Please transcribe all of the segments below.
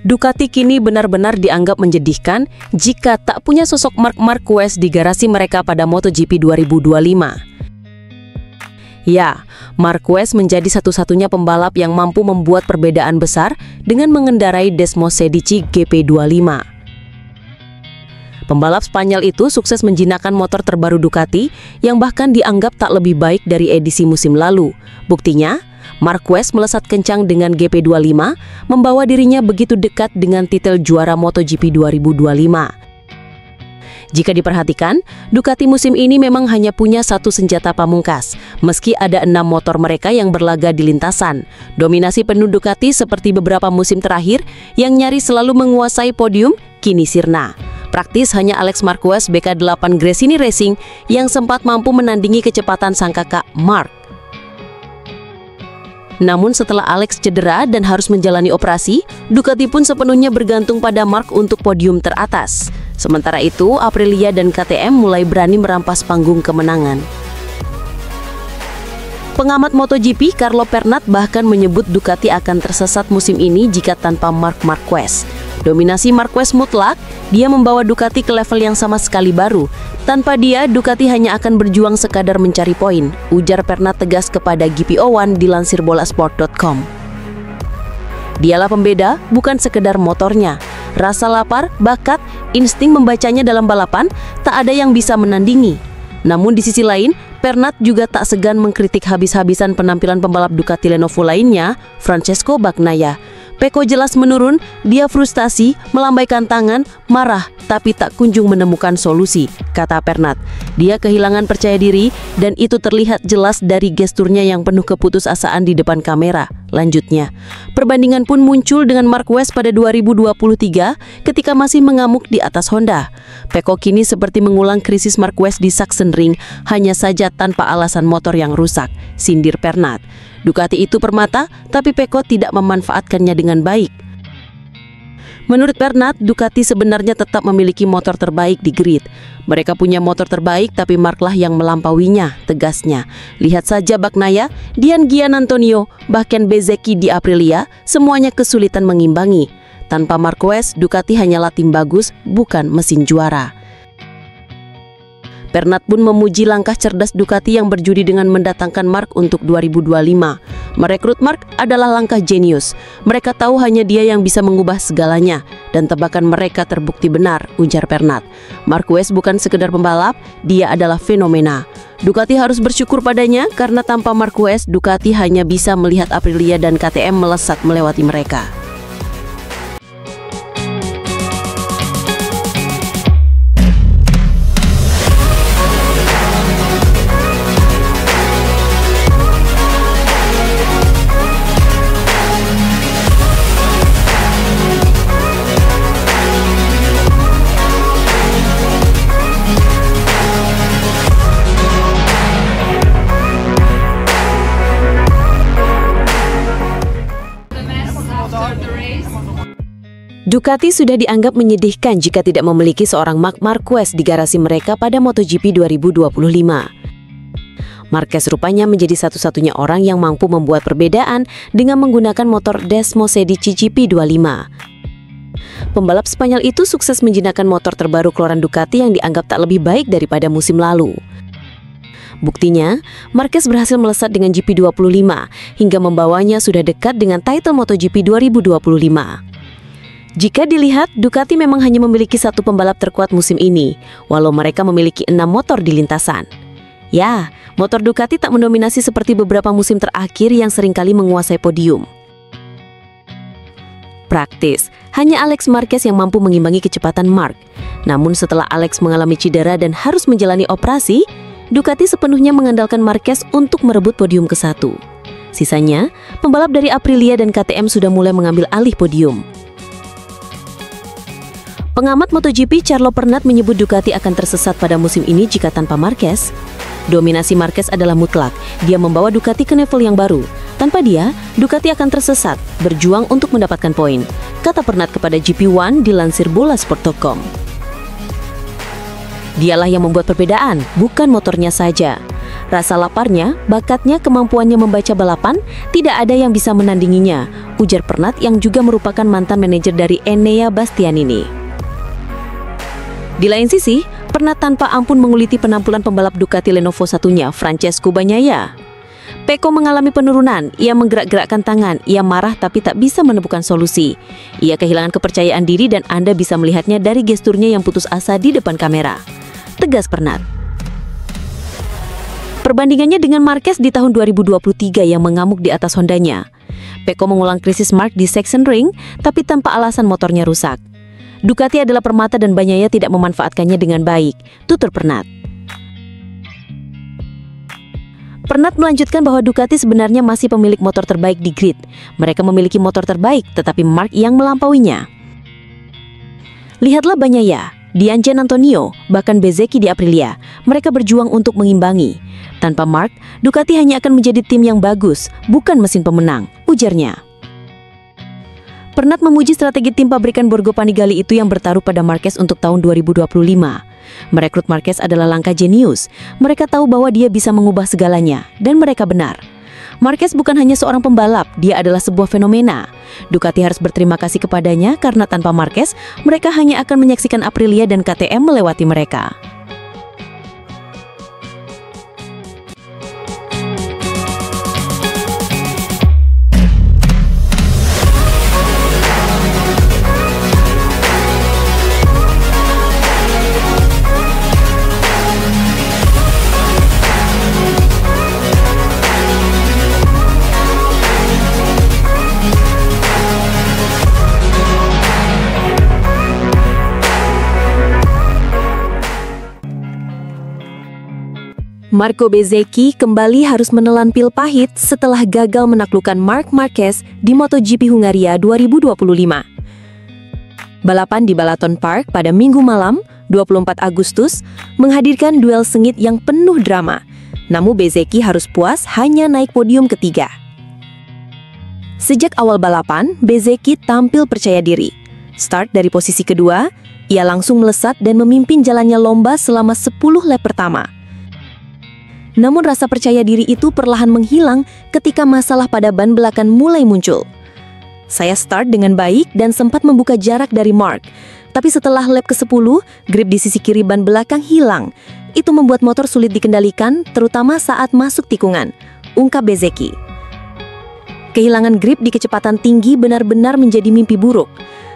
Ducati kini benar-benar dianggap menjedihkan jika tak punya sosok Marc Marquez di garasi mereka pada MotoGP 2025. Ya, Marquez menjadi satu-satunya pembalap yang mampu membuat perbedaan besar dengan mengendarai Desmos Sedici GP25. Pembalap Spanyol itu sukses menjinakkan motor terbaru Ducati yang bahkan dianggap tak lebih baik dari edisi musim lalu. Buktinya, Marquez melesat kencang dengan GP25, membawa dirinya begitu dekat dengan titel juara MotoGP 2025. Jika diperhatikan, Ducati musim ini memang hanya punya satu senjata pamungkas, meski ada 6 motor mereka yang berlaga di lintasan. Dominasi penuh Ducati seperti beberapa musim terakhir yang nyaris selalu menguasai podium, kini sirna. Praktis hanya Alex Marquez BK8 Gresini Racing yang sempat mampu menandingi kecepatan sang kakak Marc. Namun setelah Alex cedera dan harus menjalani operasi, Ducati pun sepenuhnya bergantung pada Marc untuk podium teratas. Sementara itu, Aprilia dan KTM mulai berani merampas panggung kemenangan. Pengamat MotoGP Carlo Pernat bahkan menyebut Ducati akan tersesat musim ini jika tanpa Marc Marquez. Dominasi Marquez mutlak, dia membawa Ducati ke level yang sama sekali baru. Tanpa dia, Ducati hanya akan berjuang sekadar mencari poin, ujar Pernat tegas kepada GP01 dilansir bolasport.com. Dialah pembeda, bukan sekedar motornya. Rasa lapar, bakat, insting membacanya dalam balapan, tak ada yang bisa menandingi. Namun di sisi lain, Pernat juga tak segan mengkritik habis-habisan penampilan pembalap Ducati Lenovo lainnya, Francesco Bagnaia. Pecco jelas menurun, dia frustasi, melambaikan tangan, marah, tapi tak kunjung menemukan solusi, kata Pernat. Dia kehilangan percaya diri dan itu terlihat jelas dari gesturnya yang penuh keputusasaan di depan kamera. Lanjutnya, perbandingan pun muncul dengan Marquez pada 2023 ketika masih mengamuk di atas Honda. Pecco kini seperti mengulang krisis Marquez di Sachsenring, hanya saja tanpa alasan motor yang rusak, sindir Pernat. Ducati itu permata, tapi Pecco tidak memanfaatkannya dengan baik. Menurut Pernat, Ducati sebenarnya tetap memiliki motor terbaik di grid. Mereka punya motor terbaik, tapi Marc lah yang melampauinya, tegasnya. Lihat saja Bagnaia, Gian Antonio, bahkan Bezzecchi di Aprilia, semuanya kesulitan mengimbangi. Tanpa Marquez, Ducati hanyalah tim bagus, bukan mesin juara. Pernat pun memuji langkah cerdas Ducati yang berjudi dengan mendatangkan Marc untuk 2025. Merekrut Marc adalah langkah jenius. Mereka tahu hanya dia yang bisa mengubah segalanya, dan tebakan mereka terbukti benar, ujar Pernat. Marquez bukan sekedar pembalap, dia adalah fenomena. Ducati harus bersyukur padanya karena tanpa Marquez, Ducati hanya bisa melihat Aprilia dan KTM melesat melewati mereka. Ducati sudah dianggap menyedihkan jika tidak memiliki seorang Marc Marquez di garasi mereka pada MotoGP 2025. Marquez rupanya menjadi satu-satunya orang yang mampu membuat perbedaan dengan menggunakan motor Desmos Sedici GP25. Pembalap Spanyol itu sukses menjinakkan motor terbaru keluaran Ducati yang dianggap tak lebih baik daripada musim lalu. Buktinya, Marquez berhasil melesat dengan GP25 hingga membawanya sudah dekat dengan title MotoGP 2025. Jika dilihat, Ducati memang hanya memiliki satu pembalap terkuat musim ini, walau mereka memiliki 6 motor di lintasan. Ya, motor Ducati tak mendominasi seperti beberapa musim terakhir yang seringkali menguasai podium. Praktis, hanya Alex Marquez yang mampu mengimbangi kecepatan Marc. Namun setelah Alex mengalami cedera dan harus menjalani operasi, Ducati sepenuhnya mengandalkan Marquez untuk merebut podium ke-1. Sisanya, pembalap dari Aprilia dan KTM sudah mulai mengambil alih podium. Pengamat MotoGP Carlo Pernat menyebut Ducati akan tersesat pada musim ini jika tanpa Marquez. Dominasi Marquez adalah mutlak, dia membawa Ducati ke level yang baru. Tanpa dia, Ducati akan tersesat, berjuang untuk mendapatkan poin, kata Pernat kepada GP01 dilansir bolasport.com. Dialah yang membuat perbedaan, bukan motornya saja. Rasa laparnya, bakatnya, kemampuannya membaca balapan, tidak ada yang bisa menandinginya, ujar Pernat yang juga merupakan mantan manajer dari Enea Bastianini. Di lain sisi, Pernat tanpa ampun menguliti penampilan pembalap Ducati Lenovo satunya, Francesco Bagnaia. Pecco mengalami penurunan, ia menggerak-gerakkan tangan, ia marah tapi tak bisa menemukan solusi. Ia kehilangan kepercayaan diri dan Anda bisa melihatnya dari gesturnya yang putus asa di depan kamera. Tegas Pernat. Perbandingannya dengan Marquez di tahun 2023 yang mengamuk di atas Hondanya. Pecco mengulang krisis Mark di Sachsenring, tapi tanpa alasan motornya rusak. Ducati adalah permata dan Bagnaia tidak memanfaatkannya dengan baik, tutur Pernat. Pernat melanjutkan bahwa Ducati sebenarnya masih pemilik motor terbaik di grid. Mereka memiliki motor terbaik, tetapi Mark yang melampauinya. Lihatlah Bagnaia, Gian Antonio, bahkan Bezzecchi di Aprilia. Mereka berjuang untuk mengimbangi. Tanpa Mark, Ducati hanya akan menjadi tim yang bagus, bukan mesin pemenang, ujarnya. Pernat memuji strategi tim pabrikan Borgo Panigale itu yang bertaruh pada Marquez untuk tahun 2025. Merekrut Marquez adalah langkah jenius. Mereka tahu bahwa dia bisa mengubah segalanya, dan mereka benar. Marquez bukan hanya seorang pembalap, dia adalah sebuah fenomena. Ducati harus berterima kasih kepadanya karena tanpa Marquez, mereka hanya akan menyaksikan Aprilia dan KTM melewati mereka. Marco Bezzecchi kembali harus menelan pil pahit setelah gagal menaklukkan Marc Marquez di MotoGP Hungaria 2025. Balapan di Balaton Park pada Minggu malam, 24 Agustus, menghadirkan duel sengit yang penuh drama. Namun Bezzecchi harus puas hanya naik podium ketiga. Sejak awal balapan, Bezzecchi tampil percaya diri. Start dari posisi kedua, ia langsung melesat dan memimpin jalannya lomba selama 10 lap pertama. Namun rasa percaya diri itu perlahan menghilang ketika masalah pada ban belakang mulai muncul. Saya start dengan baik dan sempat membuka jarak dari Mark. Tapi setelah lap ke-10, grip di sisi kiri ban belakang hilang. Itu membuat motor sulit dikendalikan, terutama saat masuk tikungan, ungkap Bezzecchi. Kehilangan grip di kecepatan tinggi benar-benar menjadi mimpi buruk.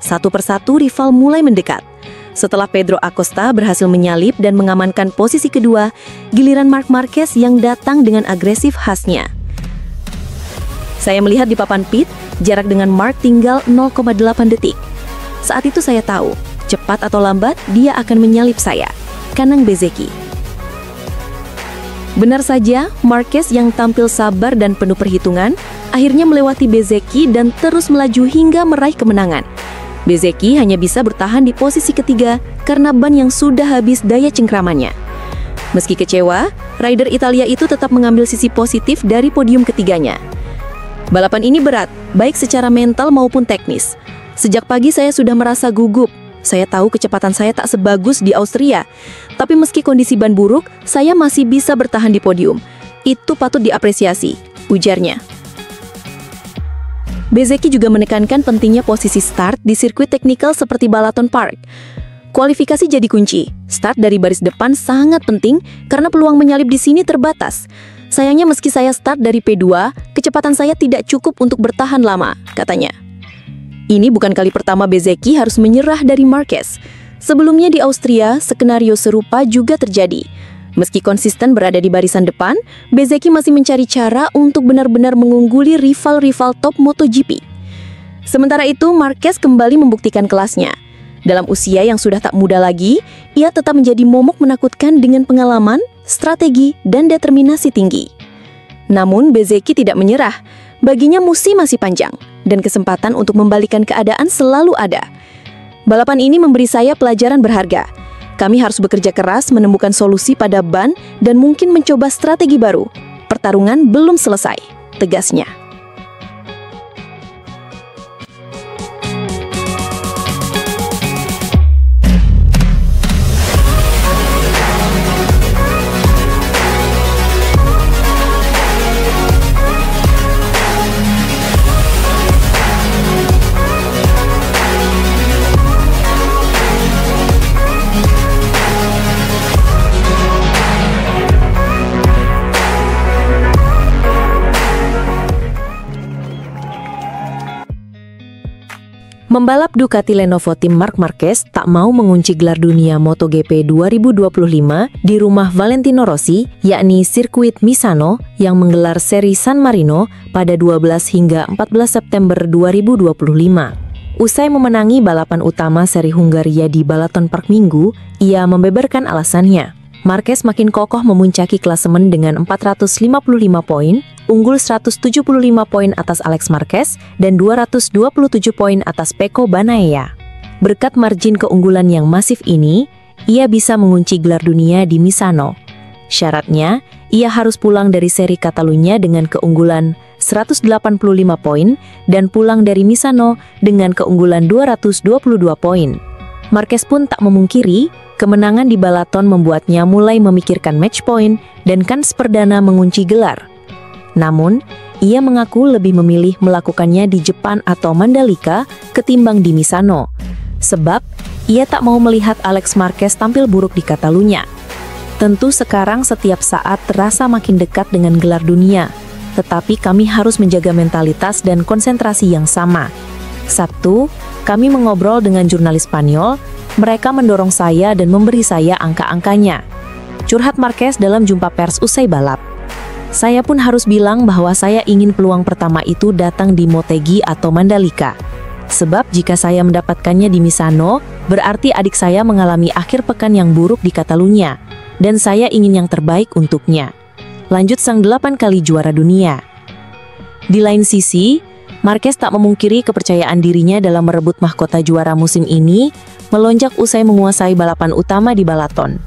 Satu persatu rival mulai mendekat. Setelah Pedro Acosta berhasil menyalip dan mengamankan posisi kedua, giliran Marc Marquez yang datang dengan agresif khasnya. Saya melihat di papan pit, jarak dengan Marc tinggal 0,8 detik. Saat itu saya tahu, cepat atau lambat dia akan menyalip saya, kanang Bezzecchi. Benar saja, Marquez yang tampil sabar dan penuh perhitungan, akhirnya melewati Bezzecchi dan terus melaju hingga meraih kemenangan. Bezzecchi hanya bisa bertahan di posisi ketiga karena ban yang sudah habis daya cengkramannya. Meski kecewa, rider Italia itu tetap mengambil sisi positif dari podium ketiganya. Balapan ini berat, baik secara mental maupun teknis. Sejak pagi saya sudah merasa gugup. Saya tahu kecepatan saya tak sebagus di Austria. Tapi meski kondisi ban buruk, saya masih bisa bertahan di podium. Itu patut diapresiasi, ujarnya. Bezzecchi juga menekankan pentingnya posisi start di sirkuit teknikal seperti Balaton Park. Kualifikasi jadi kunci. Start dari baris depan sangat penting karena peluang menyalip di sini terbatas. Sayangnya meski saya start dari P2, kecepatan saya tidak cukup untuk bertahan lama, katanya. Ini bukan kali pertama Bezzecchi harus menyerah dari Marquez. Sebelumnya di Austria, skenario serupa juga terjadi. Meski konsisten berada di barisan depan, Bezzecchi masih mencari cara untuk benar-benar mengungguli rival-rival top MotoGP. Sementara itu, Marquez kembali membuktikan kelasnya. Dalam usia yang sudah tak muda lagi, ia tetap menjadi momok menakutkan dengan pengalaman, strategi, dan determinasi tinggi. Namun, Bezzecchi tidak menyerah. Baginya musim masih panjang, dan kesempatan untuk membalikan keadaan selalu ada. Balapan ini memberi saya pelajaran berharga. Kami harus bekerja keras menemukan solusi pada ban dan mungkin mencoba strategi baru. Pertarungan belum selesai, tegasnya. Pembalap Ducati Lenovo tim Marc Marquez tak mau mengunci gelar dunia MotoGP 2025 di rumah Valentino Rossi, yakni sirkuit Misano yang menggelar seri San Marino pada 12 hingga 14 September 2025. Usai memenangi balapan utama seri Hungaria di Balaton Park Minggu, ia membeberkan alasannya. Marquez makin kokoh memuncaki klasemen dengan 455 poin, unggul 175 poin atas Alex Marquez dan 227 poin atas Pecco Bagnaia. Berkat margin keunggulan yang masif ini, ia bisa mengunci gelar dunia di Misano. Syaratnya, ia harus pulang dari seri Catalunya dengan keunggulan 185 poin dan pulang dari Misano dengan keunggulan 222 poin. Marquez pun tak memungkiri, kemenangan di Balaton membuatnya mulai memikirkan match point dan kans perdana mengunci gelar. Namun, ia mengaku lebih memilih melakukannya di Jepang atau Mandalika ketimbang di Misano. Sebab, ia tak mau melihat Alex Marquez tampil buruk di Catalunya. Tentu sekarang setiap saat terasa makin dekat dengan gelar dunia, tetapi kami harus menjaga mentalitas dan konsentrasi yang sama. Sabtu, kami mengobrol dengan jurnalis Spanyol, mereka mendorong saya dan memberi saya angka-angkanya. Curhat Marquez dalam jumpa pers usai balap. Saya pun harus bilang bahwa saya ingin peluang pertama itu datang di Motegi atau Mandalika. Sebab jika saya mendapatkannya di Misano, berarti adik saya mengalami akhir pekan yang buruk di Catalunya, dan saya ingin yang terbaik untuknya. Lanjut sang 8 kali juara dunia. Di lain sisi, Marquez tak memungkiri kepercayaan dirinya dalam merebut mahkota juara musim ini, melonjak usai menguasai balapan utama di Balaton.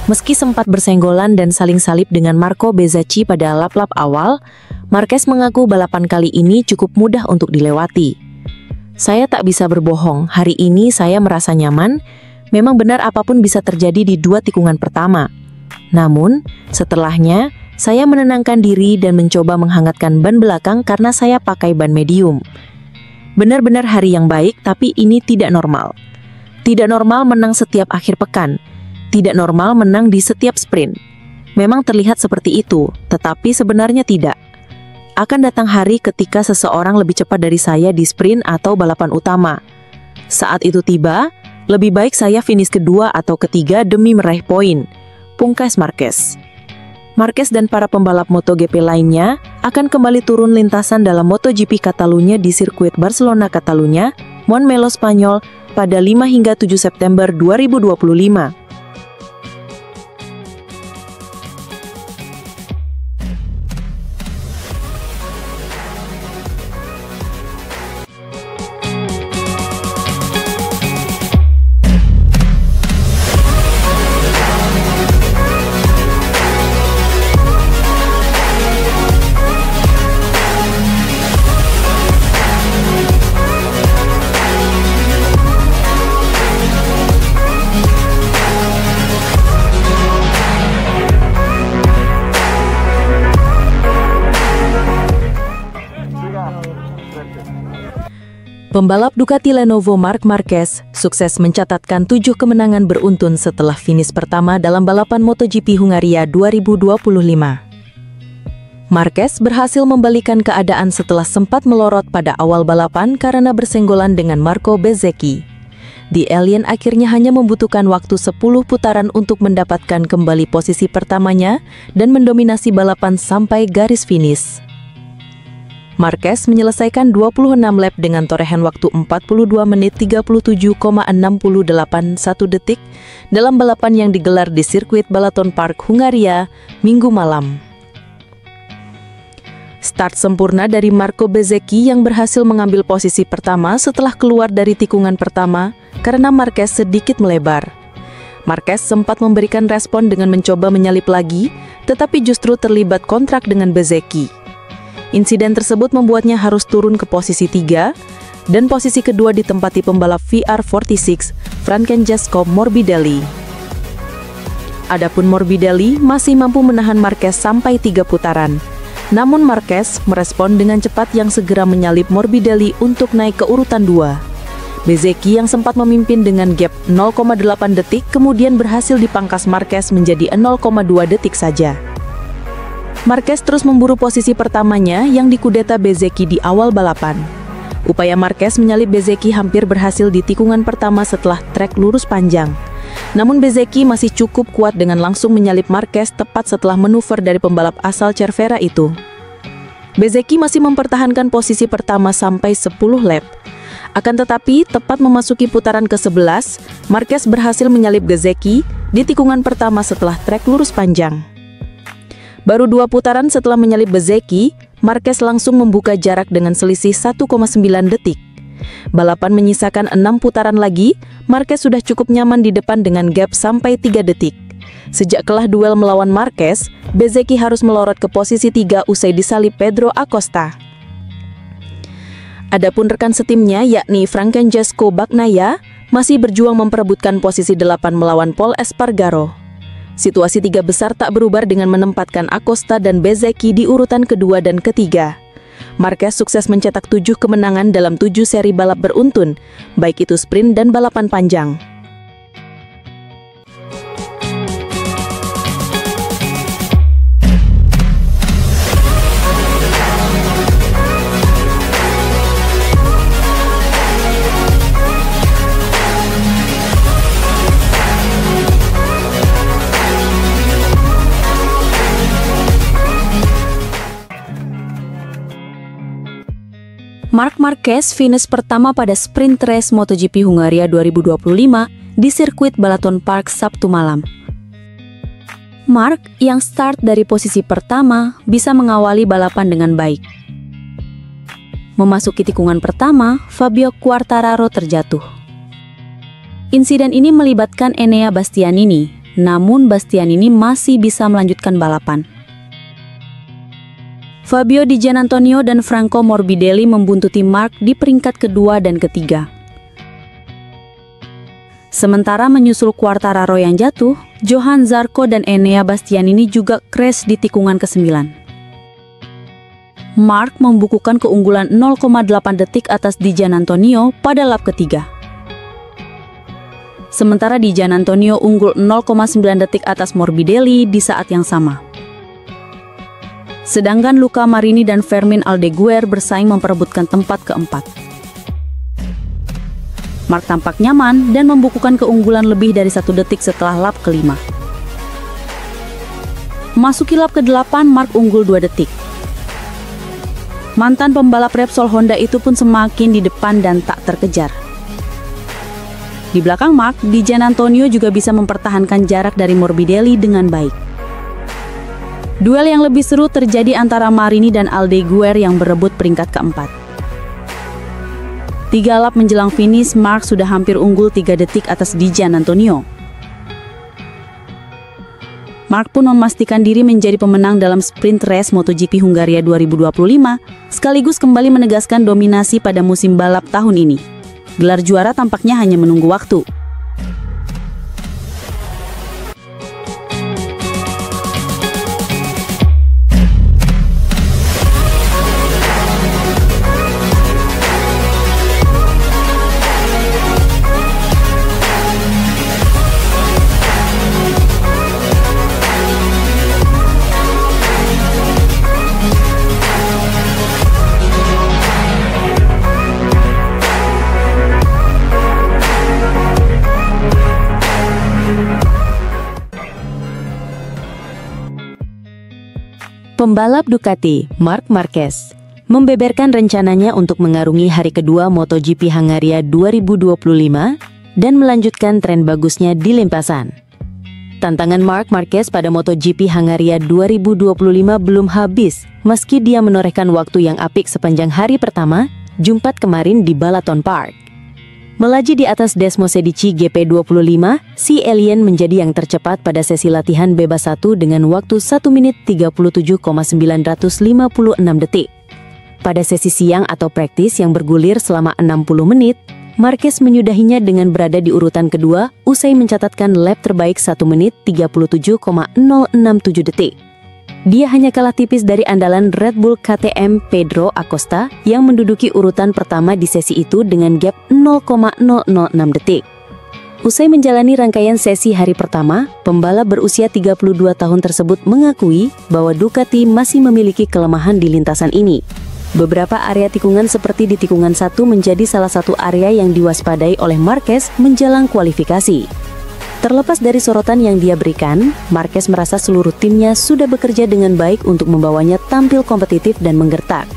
Meski sempat bersenggolan dan saling salip dengan Marco Bezzecchi pada lap-lap awal, Marquez mengaku balapan kali ini cukup mudah untuk dilewati. Saya tak bisa berbohong, hari ini saya merasa nyaman, memang benar apapun bisa terjadi di 2 tikungan pertama. Namun, setelahnya, saya menenangkan diri dan mencoba menghangatkan ban belakang karena saya pakai ban medium. Benar-benar hari yang baik, tapi ini tidak normal. Tidak normal menang setiap akhir pekan. Tidak normal menang di setiap sprint. Memang terlihat seperti itu, tetapi sebenarnya tidak. Akan datang hari ketika seseorang lebih cepat dari saya di sprint atau balapan utama. Saat itu tiba, lebih baik saya finish kedua atau ketiga demi meraih poin. Pungkas Marquez. Marquez dan para pembalap MotoGP lainnya akan kembali turun lintasan dalam MotoGP Catalunya di sirkuit Barcelona Catalunya, Montmeló Spanyol, pada 5 hingga 7 September 2025. Pembalap Ducati Lenovo Marc Marquez sukses mencatatkan 7 kemenangan beruntun setelah finish pertama dalam balapan MotoGP Hungaria 2025. Marquez berhasil membalikan keadaan setelah sempat melorot pada awal balapan karena bersenggolan dengan Marco Bezzecchi. The Alien akhirnya hanya membutuhkan waktu 10 putaran untuk mendapatkan kembali posisi pertamanya dan mendominasi balapan sampai garis finish. Marquez menyelesaikan 26 lap dengan torehan waktu 42 menit 37,681 detik dalam balapan yang digelar di sirkuit Balaton Park, Hungaria, Minggu malam. Start sempurna dari Marco Bezzecchi yang berhasil mengambil posisi pertama setelah keluar dari tikungan pertama karena Marquez sedikit melebar. Marquez sempat memberikan respon dengan mencoba menyalip lagi, tetapi justru terlibat kontrak dengan Bezzecchi. Insiden tersebut membuatnya harus turun ke posisi 3, dan posisi kedua ditempati pembalap VR46, Francesco Morbidelli. Adapun Morbidelli masih mampu menahan Marquez sampai 3 putaran. Namun Marquez merespon dengan cepat yang segera menyalip Morbidelli untuk naik ke urutan 2. Bezzecchi yang sempat memimpin dengan gap 0,8 detik kemudian berhasil dipangkas Marquez menjadi 0,2 detik saja. Marquez terus memburu posisi pertamanya yang dikudeta Bezzecchi di awal balapan. Upaya Marquez menyalip Bezzecchi hampir berhasil di tikungan pertama setelah trek lurus panjang. Namun Bezzecchi masih cukup kuat dengan langsung menyalip Marquez tepat setelah manuver dari pembalap asal Cervera itu. Bezzecchi masih mempertahankan posisi pertama sampai 10 lap. Akan tetapi, tepat memasuki putaran ke-11, Marquez berhasil menyalip Bezzecchi di tikungan pertama setelah trek lurus panjang. Baru 2 putaran setelah menyalip Bezzecchi, Marquez langsung membuka jarak dengan selisih 1,9 detik. Balapan menyisakan 6 putaran lagi, Marquez sudah cukup nyaman di depan dengan gap sampai 3 detik. Sejak kalah duel melawan Marquez, Bezzecchi harus melorot ke posisi 3 usai disalip Pedro Acosta. Adapun rekan setimnya yakni Francesco Bagnaia masih berjuang memperebutkan posisi 8 melawan Pol Espargaro. Situasi 3 besar tak berubah dengan menempatkan Acosta dan Bezzecchi di urutan kedua dan ketiga. Marquez sukses mencetak 7 kemenangan dalam 7 seri balap beruntun, baik itu sprint dan balapan panjang. Marc Marquez finish pertama pada sprint race MotoGP Hungaria 2025 di sirkuit Balaton Park Sabtu malam. Marc yang start dari posisi pertama bisa mengawali balapan dengan baik. Memasuki tikungan pertama, Fabio Quartararo terjatuh. Insiden ini melibatkan Enea Bastianini, namun Bastianini masih bisa melanjutkan balapan. Fabio Di Giannantonio dan Franco Morbidelli membuntuti Marc di peringkat kedua dan ketiga. Sementara menyusul Quartararo yang jatuh, Johan Zarco dan Enea Bastianini juga crash di tikungan ke-9. Marc membukukan keunggulan 0,8 detik atas Di Giannantonio pada lap ketiga. Sementara Di Giannantonio unggul 0,9 detik atas Morbidelli di saat yang sama. Sedangkan Luca Marini dan Fermin Aldeguer bersaing memperebutkan tempat keempat. Marc tampak nyaman dan membukukan keunggulan lebih dari 1 detik setelah lap kelima. Masuki lap ke-8, Marc unggul 2 detik. Mantan pembalap Repsol Honda itu pun semakin di depan dan tak terkejar. Di belakang Marc, Di Giannantonio juga bisa mempertahankan jarak dari Morbidelli dengan baik. Duel yang lebih seru terjadi antara Marini dan Aldeguer yang berebut peringkat keempat. 3 lap menjelang finish, Marc sudah hampir unggul 3 detik atas Di Giannantonio. Marc pun memastikan diri menjadi pemenang dalam sprint race MotoGP Hungaria 2025, sekaligus kembali menegaskan dominasi pada musim balap tahun ini. Gelar juara tampaknya hanya menunggu waktu. Pembalap Ducati, Marc Marquez, membeberkan rencananya untuk mengarungi hari kedua MotoGP Hungaria 2025 dan melanjutkan tren bagusnya di limpasan. Tantangan Marc Marquez pada MotoGP Hungaria 2025 belum habis, meski dia menorehkan waktu yang apik sepanjang hari pertama, Jumat kemarin di Balaton Park. Melaju di atas Desmosedici GP25, si alien menjadi yang tercepat pada sesi latihan bebas 1 dengan waktu 1 menit 37,956 detik. Pada sesi siang atau praktis yang bergulir selama 60 menit, Marquez menyudahinya dengan berada di urutan kedua usai mencatatkan lap terbaik 1 menit 37,067 detik. Dia hanya kalah tipis dari andalan Red Bull KTM Pedro Acosta yang menduduki urutan pertama di sesi itu dengan gap 0,006 detik. Usai menjalani rangkaian sesi hari pertama, pembalap berusia 32 tahun tersebut mengakui bahwa Ducati masih memiliki kelemahan di lintasan ini. Beberapa area tikungan seperti di tikungan 1 menjadi salah satu area yang diwaspadai oleh Marquez menjelang kualifikasi. Terlepas dari sorotan yang dia berikan, Marquez merasa seluruh timnya sudah bekerja dengan baik untuk membawanya tampil kompetitif dan menggertak.